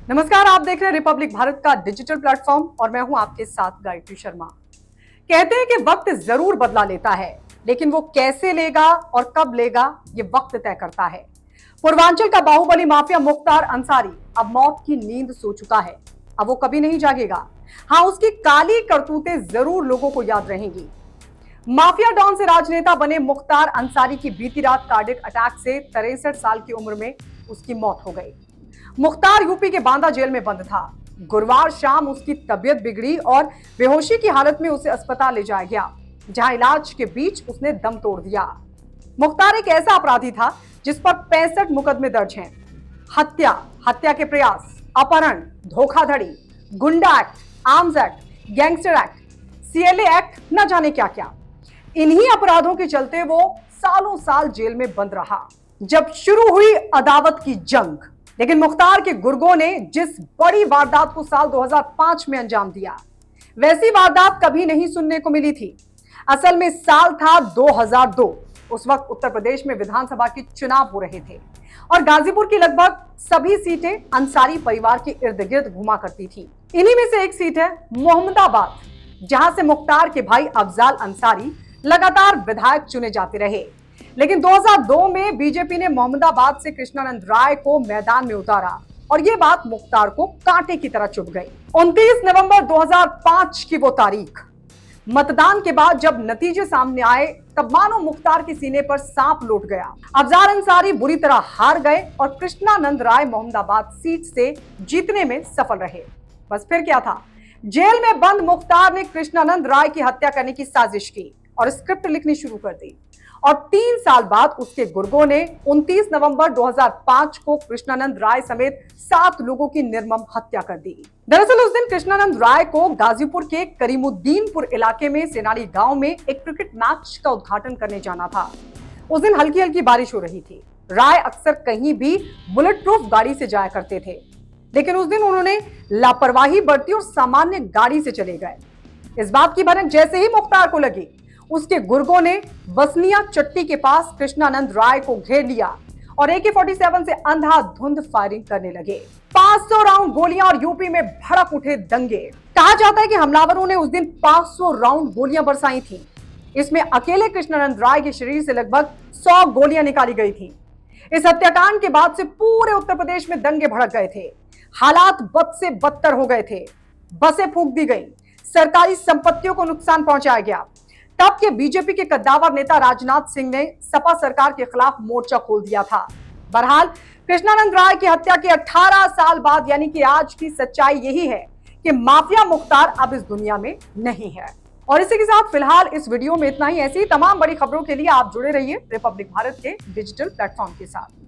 नमस्कार, आप देख रहे हैं रिपब्लिक भारत का डिजिटल प्लेटफॉर्म और मैं हूं आपके साथ गायत्री शर्मा। कहते हैं कि वक्त जरूर बदला लेता है, लेकिन वो कैसे लेगा और कब लेगा ये वक्त तय करता है। पूर्वांचल का बाहुबली माफिया मुख्तार अंसारी अब मौत की नींद सो चुका है। अब वो कभी नहीं जागेगा। हाँ, उसकी काली करतूतें जरूर लोगों को याद रहेंगी। माफिया डॉन से राजनेता बने मुख्तार अंसारी की बीती रात कार्डियक अटैक से 63 साल की उम्र में उसकी मौत हो गई। मुख्तार यूपी के बांदा जेल में बंद था। गुरुवार शाम उसकी तबीयत बिगड़ी और बेहोशी की हालत में उसे अस्पताल ले जाया गया, जहां इलाज के बीच उसने दम तोड़ दिया। मुख्तार एक ऐसा अपराधी था जिस पर 65 मुकदमे दर्ज हैं। हत्या, हत्या के प्रयास, अपहरण, धोखाधड़ी, गुंडा act, arms act, gangster act, CLA act, न जाने क्या क्या। इन्हीं अपराधों के चलते वो सालों साल जेल में बंद रहा। जब शुरू हुई अदावत की जंग, लेकिन मुख्तार के गुर्गों ने जिस बड़ी वारदात को साल 2005 में अंजाम दिया, वैसी वारदात कभी नहीं सुनने को मिली थी। असल में साल था 2002। उस वक्त उत्तर प्रदेश में विधानसभा के चुनाव हो रहे थे और गाजीपुर की लगभग सभी सीटें अंसारी परिवार के इर्द गिर्द घुमा करती थी। इन्हीं में से एक सीट है मोहम्मदाबाद, जहां से मुख्तार के भाई अफजाल अंसारी लगातार विधायक चुने जाते रहे। लेकिन 2002 में बीजेपी ने मोहम्मदाबाद से कृष्णानंद राय को मैदान में उतारा और यह बात मुख्तार को कांटे की तरह चुभ गई। 29 नवंबर 2005 की वो तारीख। मतदान के बाद जब नतीजे सामने आए, तब मानो मुख्तार के सीने पर सांप लौट गया। अफजाल अंसारी बुरी तरह हार गए और कृष्णानंद राय मोहम्मदाबाद सीट से जीतने में सफल रहे। बस फिर क्या था, जेल में बंद मुख्तार ने कृष्णानंद राय की हत्या करने की साजिश की और स्क्रिप्ट लिखनी शुरू कर दी। और 3 साल बाद उसके गुर्गों ने 29 नवंबर 2005 को कृष्णानंद राय समेत 7 लोगों की निर्मम हत्या कर दी। दरअसल उस दिन कृष्णानंद राय को गाजीपुर के करीमुद्दीनपुर इलाके में सेनानी गांव में एक क्रिकेट मैच का उद्घाटन करने जाना था। उस दिन हल्की हल्की बारिश हो रही थी। राय अक्सर कहीं भी बुलेट प्रूफ गाड़ी से जाया करते थे, लेकिन उस दिन उन्होंने लापरवाही बरती और सामान्य गाड़ी से चले गए। इस बात की भनक जैसे ही मुख्तार को लगी, उसके गुर्गों ने बसनिया चट्टी के पास कृष्णानंद राय को घेर लिया और AK-47 से अंधाधुंध फायरिंग करने लगे। 500 राउंड गोलियां और यूपी में भड़क उठे दंगे। कहा जाता है कि हमलावरों ने उस दिन 500 राउंड गोलियां बरसाई थी। इसमें अकेले कृष्णानंद राय के शरीर से लगभग 100 गोलियां निकाली गई थी। इस हत्याकांड के बाद से पूरे उत्तर प्रदेश में दंगे भड़क गए थे। हालात बद से बदतर हो गए थे। बसें फूंक दी गई, सरकारी संपत्तियों को नुकसान पहुंचाया गया। तब के बीजेपी के कद्दावर नेता राजनाथ सिंह ने सपा सरकार के खिलाफ मोर्चा खोल दिया था। बहरहाल कृष्णानंद राय की हत्या के 18 साल बाद यानी कि आज की सच्चाई यही है कि माफिया मुख्तार अब इस दुनिया में नहीं है। और इसी के साथ फिलहाल इस वीडियो में इतना ही। ऐसी तमाम बड़ी खबरों के लिए आप जुड़े रहिए रिपब्लिक भारत के डिजिटल प्लेटफॉर्म के साथ।